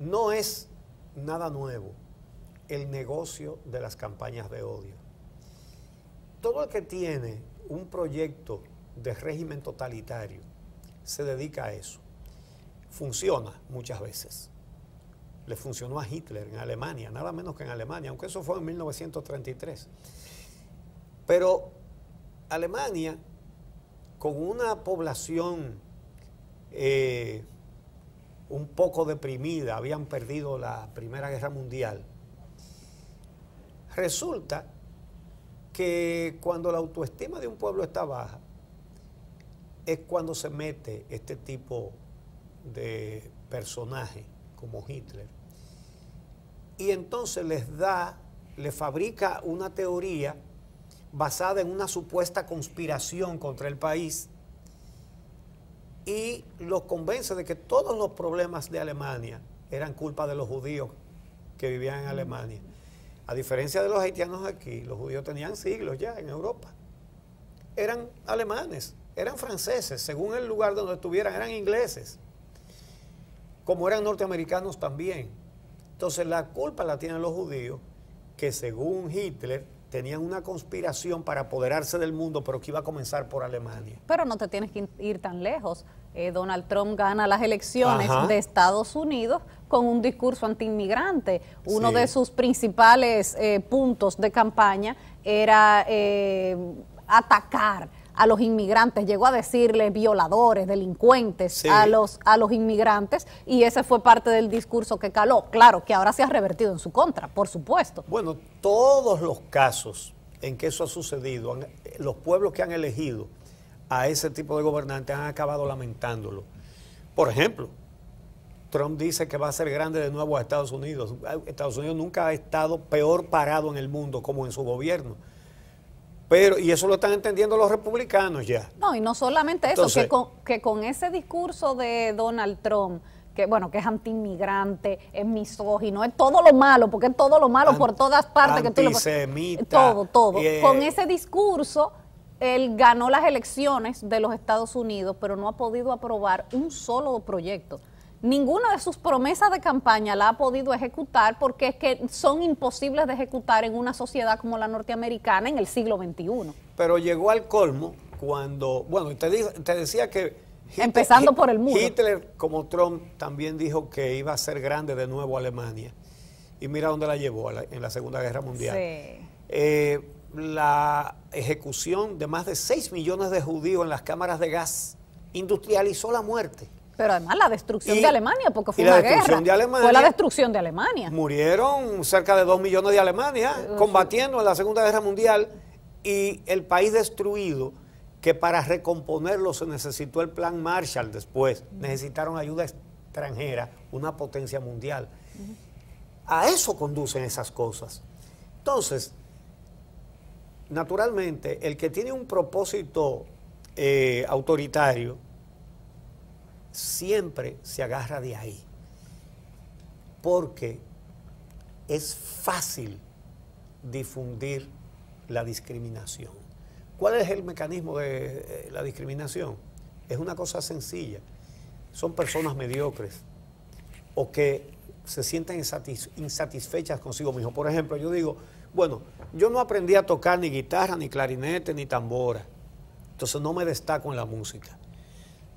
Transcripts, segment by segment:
No es nada nuevo el negocio de las campañas de odio. Todo el que tiene un proyecto de régimen totalitario se dedica a eso. Funciona muchas veces. Le funcionó a Hitler en Alemania, nada menos que en Alemania, aunque eso fue en 1933. Pero Alemania, con una población un poco deprimida, habían perdido la Primera Guerra Mundial, resulta que cuando la autoestima de un pueblo está baja, es cuando se mete este tipo de personaje como Hitler, y entonces le fabrica una teoría basada en una supuesta conspiración contra el país y los convence de que todos los problemas de Alemania eran culpa de los judíos que vivían en Alemania. A diferencia de los haitianos aquí, los judíos tenían siglos ya en Europa. Eran alemanes, eran franceses, según el lugar donde estuvieran, eran ingleses, como eran norteamericanos también. Entonces la culpa la tienen los judíos, que según Hitler tenían una conspiración para apoderarse del mundo, pero que iba a comenzar por Alemania. Pero no te tienes que ir tan lejos. Donald Trump gana las elecciones Ajá. de Estados Unidos con un discurso antiinmigrante. Uno Sí. de sus principales puntos de campaña era atacar a los inmigrantes. Llegó a decirle violadores, delincuentes, Sí. a los inmigrantes, y ese fue parte del discurso que caló. Claro que ahora se ha revertido en su contra, por supuesto. Bueno, todos los casos en que eso ha sucedido, los pueblos que han elegido a ese tipo de gobernantes han acabado lamentándolo. Por ejemplo, Trump dice que va a ser grande de nuevo a Estados Unidos. Estados Unidos nunca ha estado peor parado en el mundo como en su gobierno. Pero, y eso lo están entendiendo los republicanos ya. No, y no solamente eso, Entonces, que con ese discurso de Donald Trump, que bueno, que es antiinmigrante, es misógino, es todo lo malo, porque es todo lo malo por todas partes. Antisemita. Todo. Con ese discurso, él ganó las elecciones de los Estados Unidos, pero no ha podido aprobar un solo proyecto. Ninguna de sus promesas de campaña la ha podido ejecutar porque es que son imposibles de ejecutar en una sociedad como la norteamericana en el siglo XXI. Pero llegó al colmo cuando, bueno, te decía que Empezando por el muro. Hitler, como Trump, también dijo que iba a ser grande de nuevo Alemania. Y mira dónde la llevó en la Segunda Guerra Mundial. Sí. La ejecución de más de 6 millones de judíos en las cámaras de gas industrializó la muerte. Pero además la destrucción de Alemania, porque fue y la una destrucción guerra. de Alemania, Fue la destrucción de Alemania. Murieron cerca de 2 millones de Alemania combatiendo en la Segunda Guerra Mundial, y el país destruido, que para recomponerlo se necesitó el plan Marshall después. Necesitaron ayuda extranjera, una potencia mundial. A eso conducen esas cosas. Entonces, naturalmente, el que tiene un propósito autoritario siempre se agarra de ahí, porque es fácil difundir la discriminación. ¿Cuál es el mecanismo de la discriminación? Es una cosa sencilla. Son personas mediocres o que se sienten insatisfechas consigo mismos. Por ejemplo, yo digo, bueno, yo no aprendí a tocar ni guitarra, ni clarinete, ni tambora, entonces no me destaco en la música.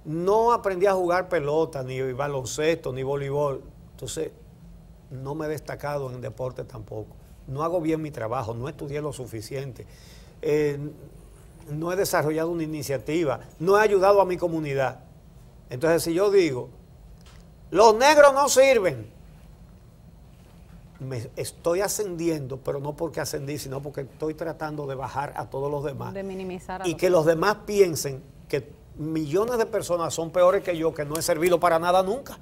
No aprendí a jugar pelota, ni baloncesto, ni voleibol, entonces no me he destacado en deporte tampoco. No hago bien mi trabajo, no estudié lo suficiente, no he desarrollado una iniciativa, no he ayudado a mi comunidad. Entonces, si yo digo, los negros no sirven, me estoy ascendiendo, pero no porque ascendí, sino porque estoy tratando de bajar a todos los demás. De minimizar a y que los demás piensen que millones de personas son peores que yo, que no he servido para nada nunca.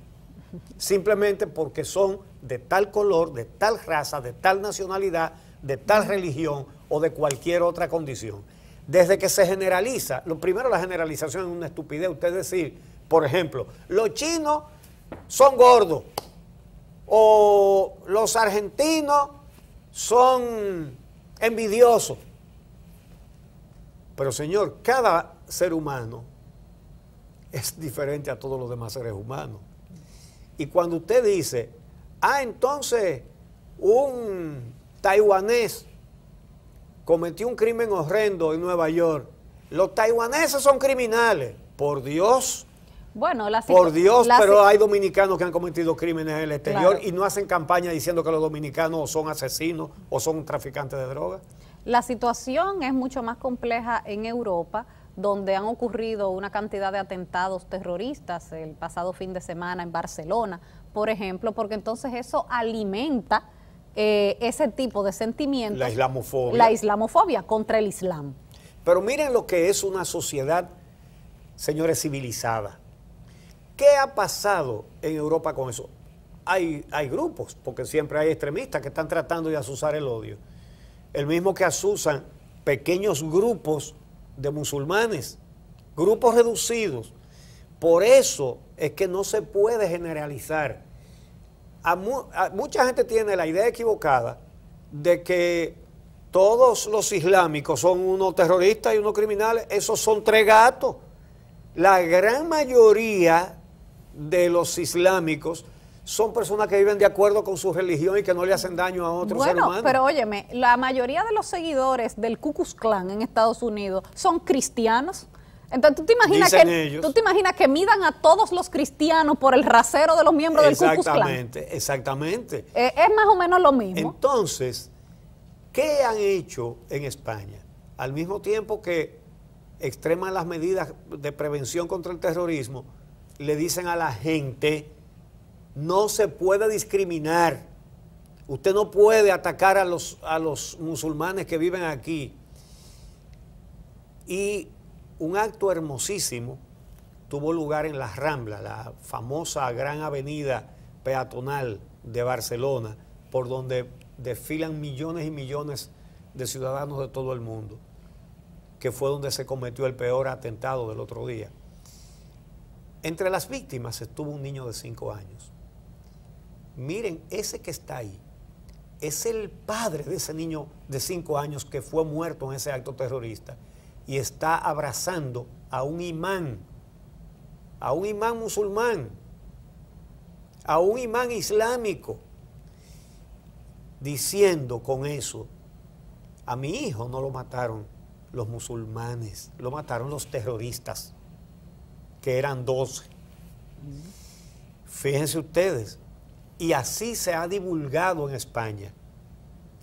Simplemente porque son de tal color, de tal raza, de tal nacionalidad, de tal religión o de cualquier otra condición. Desde que se generaliza, lo primero, la generalización es una estupidez. Usted decir, por ejemplo, los chinos son gordos o los argentinos son envidiosos. Pero señor, cada ser humano es diferente a todos los demás seres humanos. Y cuando usted dice, Entonces un taiwanés cometió un crimen horrendo en Nueva York. Los taiwaneses son criminales. Por Dios. Bueno, pero hay dominicanos que han cometido crímenes en el exterior, claro, y no hacen campaña diciendo que los dominicanos son asesinos o son traficantes de drogas. La situación es mucho más compleja en Europa, donde han ocurrido una cantidad de atentados terroristas el pasado fin de semana en Barcelona, por ejemplo, porque entonces eso alimenta ese tipo de sentimientos. La islamofobia. La islamofobia contra el Islam. Pero miren lo que es una sociedad, señores, civilizada. ¿Qué ha pasado en Europa con eso? Hay grupos, porque siempre hay extremistas que están tratando de azuzar el odio. El mismo que azuzan pequeños grupos de musulmanes, grupos reducidos. Por eso es que no se puede generalizar. Mucha gente tiene la idea equivocada de que todos los islámicos son unos terroristas y unos criminales. Esos son tres gatos. La gran mayoría de los islámicos son personas que viven de acuerdo con su religión y que no le hacen daño a otros seres humanos. Pero óyeme, la mayoría de los seguidores del Ku Klux Klan en Estados Unidos son cristianos. Entonces, ¿tú te imaginas que midan a todos los cristianos por el rasero de los miembros del Ku Klux Klan? Exactamente. Es más o menos lo mismo. Entonces, ¿qué han hecho en España? Al mismo tiempo que extreman las medidas de prevención contra el terrorismo, le dicen a la gente: no se puede discriminar. Usted no puede atacar a los musulmanes que viven aquí. Y un acto hermosísimo tuvo lugar en las Ramblas, la famosa gran avenida peatonal de Barcelona, por donde desfilan millones y millones de ciudadanos de todo el mundo, que fue donde se cometió el peor atentado del otro día. Entre las víctimas estuvo un niño de 5 años. Miren, ese que está ahí es el padre de ese niño de 5 años que fue muerto en ese acto terrorista, y está abrazando a un imán musulmán, a un imán islámico, diciendo con eso: a mi hijo no lo mataron los musulmanes, lo mataron los terroristas, que eran 12. Fíjense ustedes, y así se ha divulgado en España.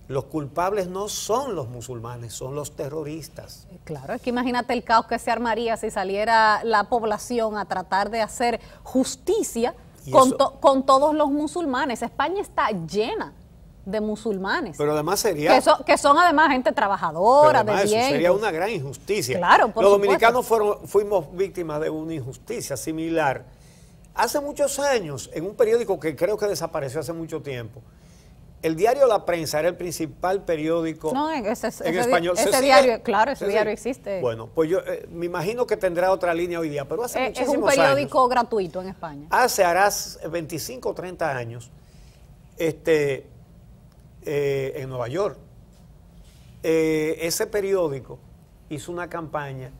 Los culpables no son los musulmanes, son los terroristas. Claro, es que imagínate el caos que se armaría si saliera la población a tratar de hacer justicia con todos los musulmanes. España está llena de musulmanes. Pero además sería... Que son además gente trabajadora, de bien. Eso sería una gran injusticia. Claro, por Los supuesto. dominicanos fuimos víctimas de una injusticia similar. Hace muchos años, en un periódico que creo que desapareció hace mucho tiempo, el diario La Prensa era el principal periódico en español. Ese diario, claro, ese diario existe. Bueno, pues yo me imino que tendrá otra línea hoy día, pero hace muchísimos años. Es un periódico gratuito en España. Hará 25 o 30 años, en Nueva York, ese periódico hizo una campaña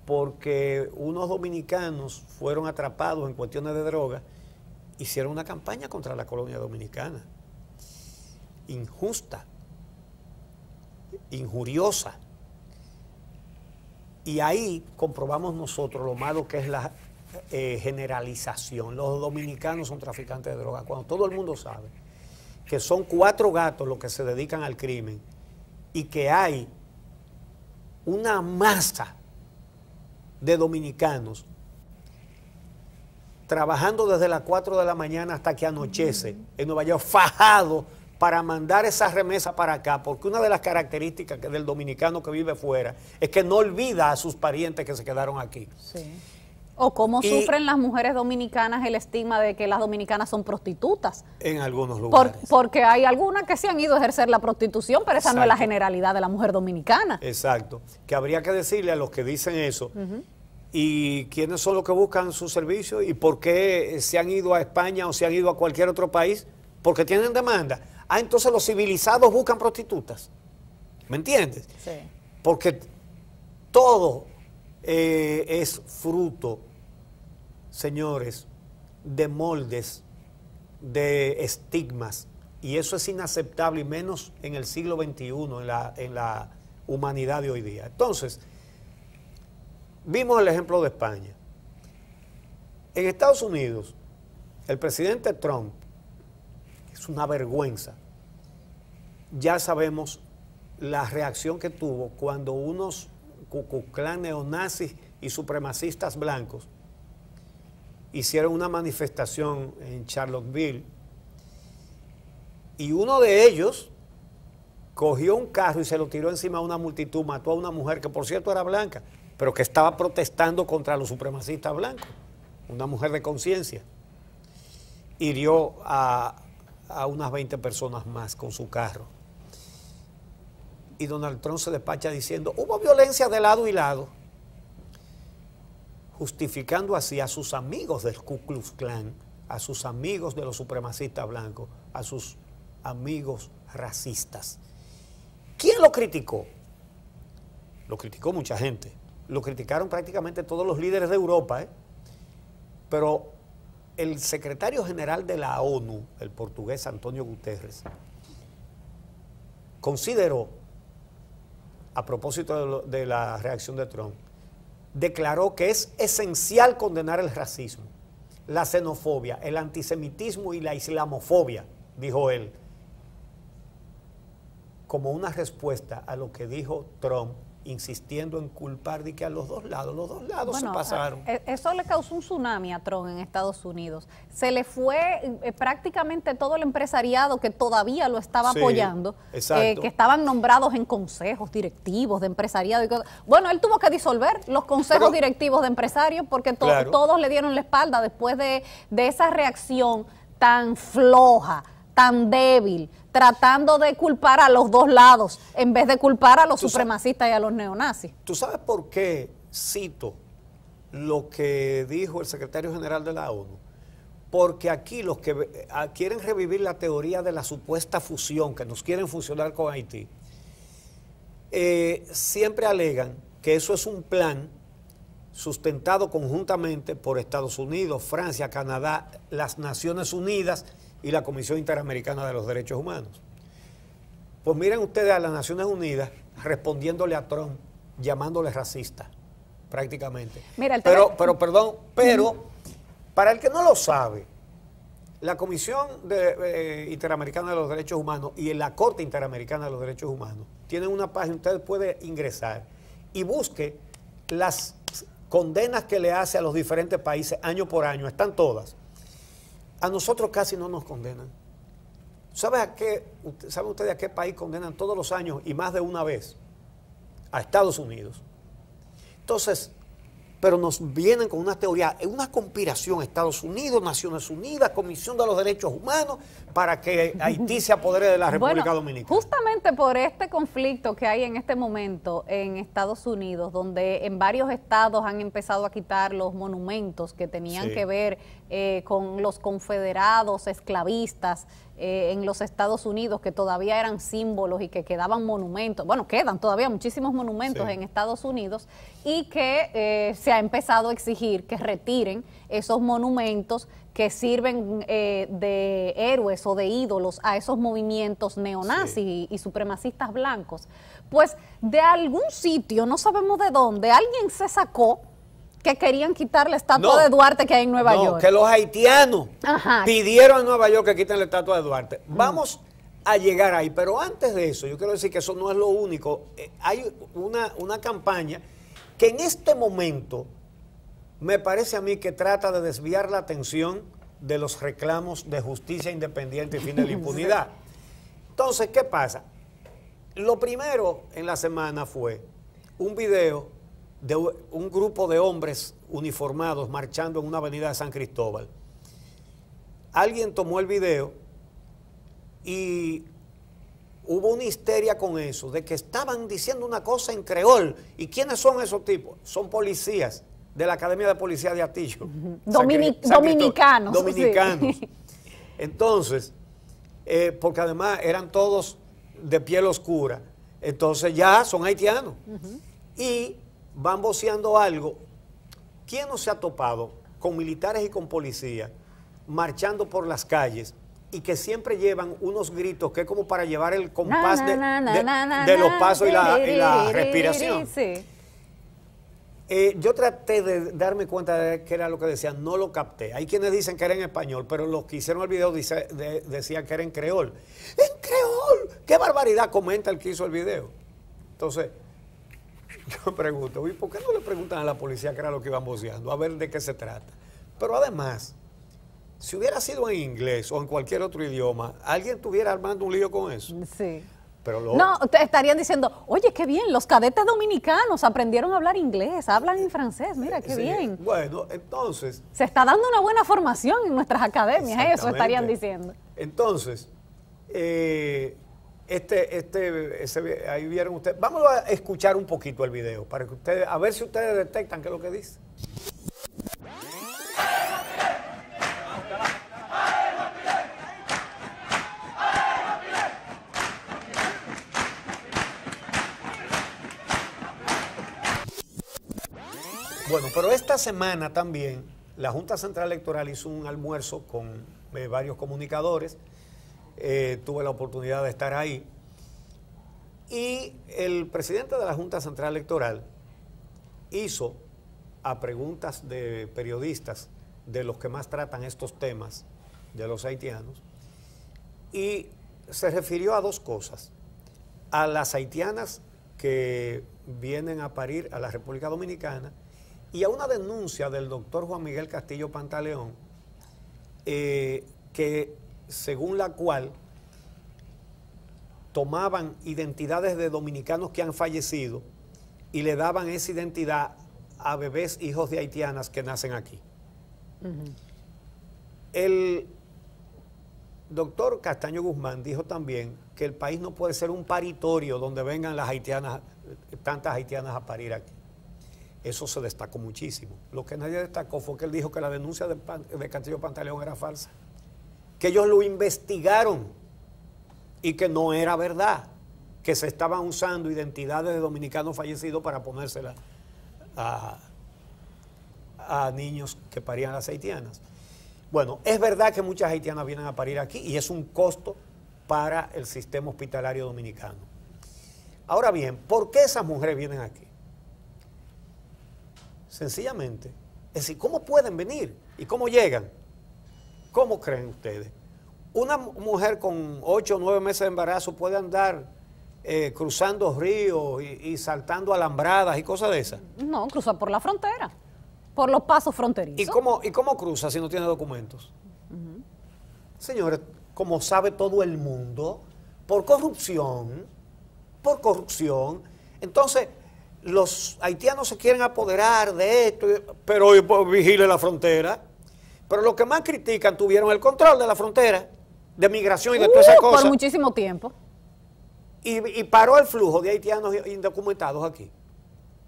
porque unos dominicanos fueron atrapados en cuestiones de droga. Hicieron una campaña contra la colonia dominicana. Injusta, injuriosa. Y ahí comprobamos nosotros lo malo que es la generalización. Los dominicanos son traficantes de droga, cuando todo el mundo sabe que son 4 gatos los que se dedican al crimen y que hay una masa de dominicanos trabajando desde las 4 de la mañana hasta que anochece en Nueva York, fajados para mandar esa remesa para acá, porque una de las características del dominicano que vive fuera es que no olvida a sus parientes que se quedaron aquí. Sí. O cómo sufren las mujeres dominicanas el estigma de que las dominicanas son prostitutas. En algunos lugares. Porque hay algunas que sí han ido a ejercer la prostitución, pero esa no es la generalidad de la mujer dominicana. Exacto. Que habría que decirle a los que dicen eso, y quiénes son los que buscan su servicio y por qué se han ido a España o se han ido a cualquier otro país, porque tienen demanda. Entonces los civilizados buscan prostitutas. ¿Me entiendes? Sí. Porque todo es fruto, señores, de moldes de estigmas, y eso es inaceptable, y menos en el siglo XXI, en la humanidad de hoy día. Entonces, vimos el ejemplo de España. En Estados Unidos, el presidente Trump, es una vergüenza, ya sabemos la reacción que tuvo cuando unos Ku Klux Klan neonazis y supremacistas blancos hicieron una manifestación en Charlottesville, y uno de ellos cogió un carro y se lo tiró encima a una multitud, mató a una mujer que por cierto era blanca, pero que estaba protestando contra los supremacistas blancos, una mujer de conciencia. Hirió a unas 20 personas más con su carro. Y Donald Trump se despacha diciendo, hubo violencia de lado y lado, justificando así a sus amigos del Ku Klux Klan, a sus amigos de los supremacistas blancos, a sus amigos racistas. ¿Quién lo criticó? Lo criticó mucha gente. Lo criticaron prácticamente todos los líderes de Europa, pero el secretario general de la ONU, el portugués Antonio Guterres, consideró, a propósito de la reacción de Trump, declaró que es esencial condenar el racismo, la xenofobia, el antisemitismo y la islamofobia, dijo él, como una respuesta a lo que dijo Trump, insistiendo en culpar de que a los dos lados se pasaron. Eso le causó un tsunami a Trump en Estados Unidos. Se le fue prácticamente todo el empresariado que todavía lo estaba apoyando, que estaban nombrados en consejos directivos de empresariado. Bueno, él tuvo que disolver los consejos directivos de empresarios porque todos le dieron la espalda después de esa reacción tan floja, tan débil, tratando de culpar a los dos lados en vez de culpar a los supremacistas y a los neonazis. ¿Tú sabes por qué cito lo que dijo el secretario general de la ONU? Porque aquí los que quieren revivir la teoría de la supuesta fusión, que nos quieren fusionar con Haití, siempre alegan que eso es un plan sustentado conjuntamente por Estados Unidos, Francia, Canadá, las Naciones Unidas y la Comisión Interamericana de los Derechos Humanos. Pues miren ustedes a las Naciones Unidas respondiéndole a Trump, llamándole racista, prácticamente. Mira, pero para el que no lo sabe, la Comisión Interamericana de los Derechos Humanos y la Corte Interamericana de los Derechos Humanos tienen una página, usted puede ingresar y busque las condenas que le hace a los diferentes países año por año, están todas. A nosotros casi no nos condenan. ¿Saben ustedes a qué país condenan todos los años y más de una vez? A Estados Unidos. Entonces, pero nos vienen con una teoría, una conspiración, Estados Unidos, Naciones Unidas, Comisión de los Derechos Humanos, para que Haití se apodere de la República Dominicana. Justamente por este conflicto que hay en este momento en Estados Unidos, donde en varios estados han empezado a quitar los monumentos que tenían que ver con los confederados esclavistas en los Estados Unidos, que todavía eran símbolos y que quedaban monumentos, bueno, quedan todavía muchísimos monumentos en Estados Unidos, y que se ha empezado a exigir que retiren esos monumentos que sirven de héroes o de ídolos a esos movimientos neonazis y supremacistas blancos. Pues de algún sitio, no sabemos de dónde, alguien se sacó que querían quitar la estatua de Duarte que hay en Nueva York. Que los haitianos pidieron en Nueva York que quiten la estatua de Duarte. Vamos a llegar ahí, pero antes de eso, yo quiero decir que eso no es lo único. Hay una campaña que en este momento me parece a mí que trata de desviar la atención de los reclamos de justicia independiente y fin de la impunidad. Entonces, ¿qué pasa? Lo primero en la semana fue un video de un grupo de hombres uniformados marchando en una avenida de San Cristóbal. Alguien tomó el video y hubo una histeria con eso, de que estaban diciendo una cosa en creol. ¿Y quiénes son esos tipos? Son policías de la Academia de Policía de Atillo. Dominicanos. Dominicanos. Sí. Entonces, porque además eran todos de piel oscura, entonces ya son haitianos. Y van voceando algo. ¿Quién no se ha topado con militares y con policías marchando por las calles y que siempre llevan unos gritos que es como para llevar el compás de los pasos y la respiración. Sí. Yo traté de darme cuenta de qué era lo que decían, no lo capté. Hay quienes dicen que era en español, pero los que hicieron el video decían que era en creol. ¡En creol! ¡Qué barbaridad! Comenta el que hizo el video. Entonces, yo me pregunto, ¿y por qué no le preguntan a la policía qué era lo que iban voceando? A ver de qué se trata. Pero además, si hubiera sido en inglés o en cualquier otro idioma, ¿alguien estuviera armando un lío con eso? Sí. Pero no, te estarían diciendo, oye, qué bien, los cadetes dominicanos aprendieron a hablar inglés, hablan en francés, mira, qué bien. Bueno, entonces... Se está dando una buena formación en nuestras academias, eso estarían diciendo. Entonces, ahí vieron ustedes. Vamos a escuchar un poquito el video, para que ustedes, a ver si ustedes detectan qué es lo que dice. Bueno, pero esta semana también la Junta Central Electoral hizo un almuerzo con varios comunicadores. Tuve la oportunidad de estar ahí. Y el presidente de la Junta Central Electoral hizo a preguntas de periodistas de los que más tratan estos temas de los haitianos y se refirió a dos cosas. A las haitianas que vienen a parir a la República Dominicana y a una denuncia del doctor Juan Miguel Castillo Pantaleón, que según la cual tomaban identidades de dominicanos que han fallecido y le daban esa identidad a bebés hijos de haitianas que nacen aquí. El doctor Castaño Guzmán dijo también que el país no puede ser un paritorio donde vengan las haitianas, tantas haitianas a parir aquí. Eso se destacó muchísimo. Lo que nadie destacó fue que él dijo que la denuncia de Castillo Pantaleón era falsa, que ellos lo investigaron y que no era verdad, que se estaban usando identidades de dominicanos fallecidos para ponérselas a niños que parían las haitianas. Bueno, es verdad que muchas haitianas vienen a parir aquí y es un costo para el sistema hospitalario dominicano. Ahora bien, ¿por qué esas mujeres vienen aquí? Sencillamente, es decir, ¿cómo pueden venir? ¿Y cómo llegan? ¿Cómo creen ustedes? Una mujer con 8 o 9 meses de embarazo puede andar cruzando ríos y saltando alambradas y cosas de esas. No, cruza por la frontera, por los pasos fronterizos. ¿Y cómo cruza si no tiene documentos? Señores, como sabe todo el mundo, por corrupción. Entonces, los haitianos se quieren apoderar de esto, pero vigile la frontera. Pero los que más critican tuvieron el control de la frontera, de migración y de todas esas cosas. Por muchísimo tiempo. Y paró el flujo de haitianos indocumentados aquí.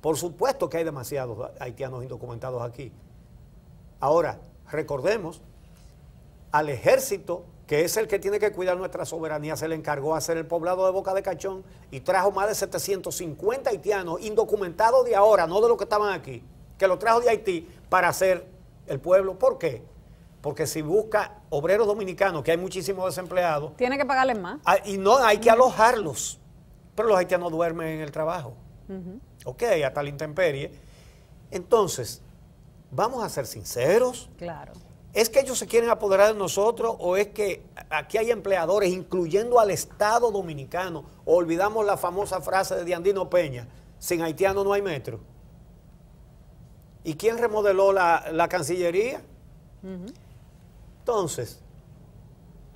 Por supuesto que hay demasiados haitianos indocumentados aquí. Ahora, recordemos, al ejército, que es el que tiene que cuidar nuestra soberanía, se le encargó hacer el poblado de Boca de Cachón y trajo más de 750 haitianos indocumentados de ahora, no de los que estaban aquí, que lo trajo de Haití para hacer el pueblo. ¿Por qué? Porque si busca obreros dominicanos, que hay muchísimos desempleados, tiene que pagarles más. Y no hay que alojarlos. Pero los haitianos duermen en el trabajo. Ok, hasta la intemperie. Entonces, vamos a ser sinceros. Claro. ¿Es que ellos se quieren apoderar de nosotros o es que aquí hay empleadores, incluyendo al Estado Dominicano? O olvidamos la famosa frase de Diandino Peña, sin haitianos no hay metro. ¿Y quién remodeló la Cancillería? Entonces,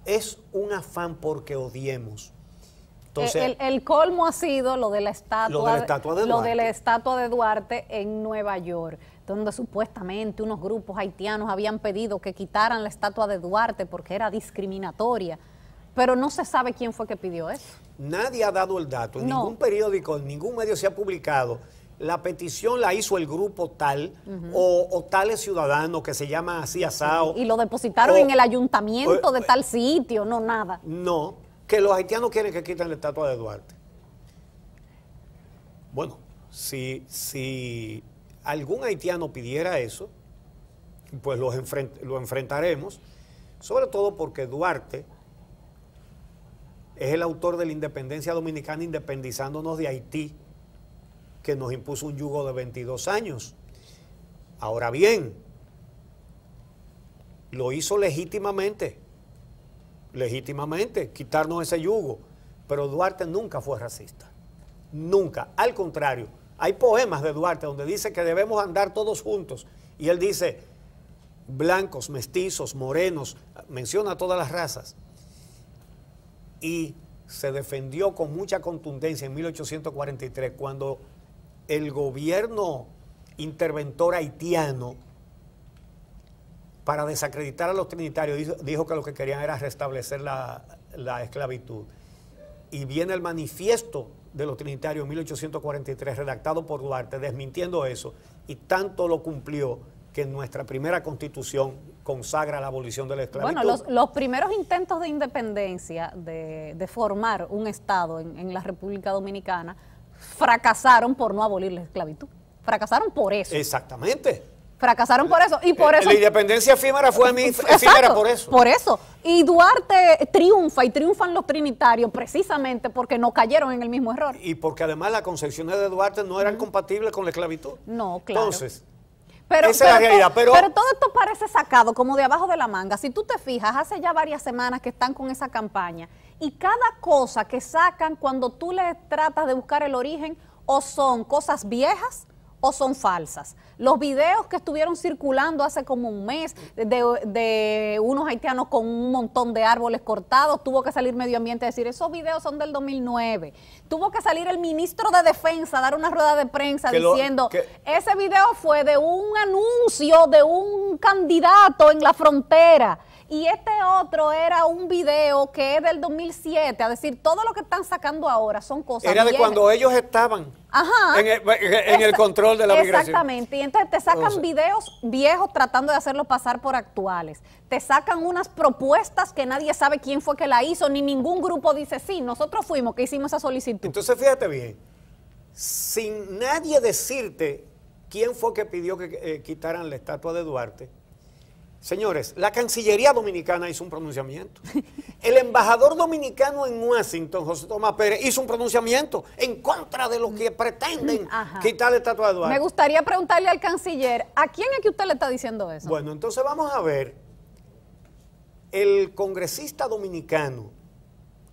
es un afán porque odiemos. Entonces, el colmo ha sido lo de la estatua de Duarte en Nueva York, donde supuestamente unos grupos haitianos habían pedido que quitaran la estatua de Duarte porque era discriminatoria, pero no se sabe quién fue que pidió eso. Nadie ha dado el dato, en ningún periódico, en ningún medio se ha publicado. La petición la hizo el grupo tal o tales ciudadanos que se llaman así asado. Y lo depositaron en el ayuntamiento de tal sitio, no nada. No, que los haitianos quieren que quiten la estatua de Duarte. Bueno, si algún haitiano pidiera eso, pues lo enfrentaremos. sobre todo porque Duarte es el autor de la independencia dominicana, independizándonos de Haití, que nos impuso un yugo de 22 años. Ahora bien, lo hizo legítimamente, quitarnos ese yugo, pero Duarte nunca fue racista, nunca, al contrario. Hay poemas de Duarte donde dice que debemos andar todos juntos, y él dice, blancos, mestizos, morenos, menciona todas las razas, y se defendió con mucha contundencia en 1843, cuando el gobierno interventor haitiano, para desacreditar a los trinitarios, dijo que lo que querían era restablecer la esclavitud. Y viene el manifiesto de los trinitarios en 1843, redactado por Duarte, desmintiendo eso, y tanto lo cumplió que nuestra primera constitución consagra la abolición de la esclavitud. Bueno, los primeros intentos de independencia, de formar un Estado en la República Dominicana, fracasaron por no abolir la esclavitud. Fracasaron por eso. Exactamente. Fracasaron por eso. Y por eso. La independencia efímera fue efímera por eso. Por eso. Y Duarte triunfa, y triunfan los trinitarios precisamente porque no cayeron en el mismo error. Y porque además las concepciones de Duarte no eran compatibles con la esclavitud. No, claro. Entonces, esa es la realidad. Pero todo esto parece sacado como de abajo de la manga. Si tú te fijas, hace ya varias semanas que están con esa campaña, y cada cosa que sacan cuando tú le tratas de buscar el origen, o son cosas viejas o son falsas. Los videos que estuvieron circulando hace como un mes de unos haitianos con un montón de árboles cortados, tuvo que salir Medio Ambiente a decir, esos videos son del 2009. Tuvo que salir el ministro de Defensa a dar una rueda de prensa diciendo, ese video fue de un anuncio de un candidato en la frontera. Y este otro era un video que es del 2007, es decir, todo lo que están sacando ahora son cosas era de viejas. cuando ellos estaban en el control de la migración. Exactamente, y entonces te sacan videos viejos tratando de hacerlos pasar por actuales. Te sacan unas propuestas que nadie sabe quién fue que la hizo, ni ningún grupo dice, sí, nosotros fuimos que hicimos esa solicitud. Entonces fíjate bien, sin nadie decirte quién fue que pidió que quitaran la estatua de Duarte. Señores, la Cancillería Dominicana hizo un pronunciamiento. El embajador dominicano en Washington, José Tomás Pérez, hizo un pronunciamiento en contra de lo que pretenden quitar la estatua de Duarte. Me gustaría preguntarle al canciller, ¿a quién es que usted le está diciendo eso? Bueno, entonces vamos a ver. El congresista dominicano,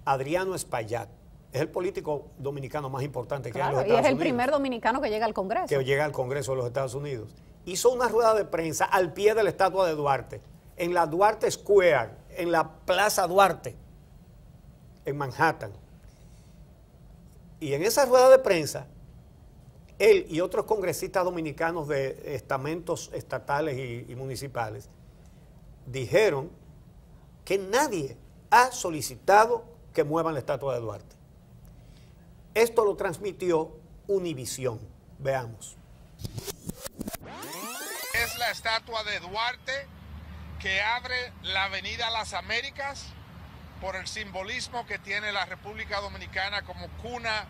Adriano Espaillat, es el político dominicano más importante que hay en los Estados Unidos. Y es el primer dominicano que llega al Congreso. Que llega al Congreso de los Estados Unidos. Hizo una rueda de prensa al pie de la estatua de Duarte, en la Duarte Square, en la Plaza Duarte, en Manhattan. Y en esa rueda de prensa, él y otros congresistas dominicanos de estamentos estatales y municipales dijeron que nadie ha solicitado que muevan la estatua de Duarte. Esto lo transmitió Univisión. Veamos. Es la estatua de Duarte que abre la Avenida Las Américas por el simbolismo que tiene la República Dominicana como cuna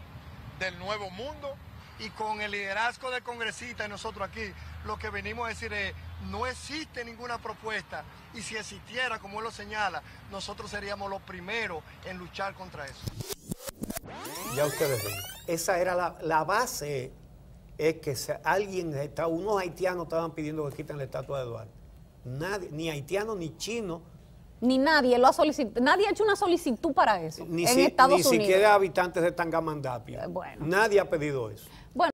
del Nuevo Mundo. Y con el liderazgo del congresista y nosotros aquí, lo que venimos a decir es, no existe ninguna propuesta, y si existiera, como él lo señala, nosotros seríamos los primeros en luchar contra eso. Ya ustedes ven, esa era la base, es que unos haitianos estaban pidiendo que quiten la estatua de Duarte. Nadie, ni haitiano ni chino. Ni nadie lo ha solicitado, nadie ha hecho una solicitud para eso en Estados Unidos. Ni siquiera habitantes de Tangamandapia. Bueno. Nadie ha pedido eso. Bueno.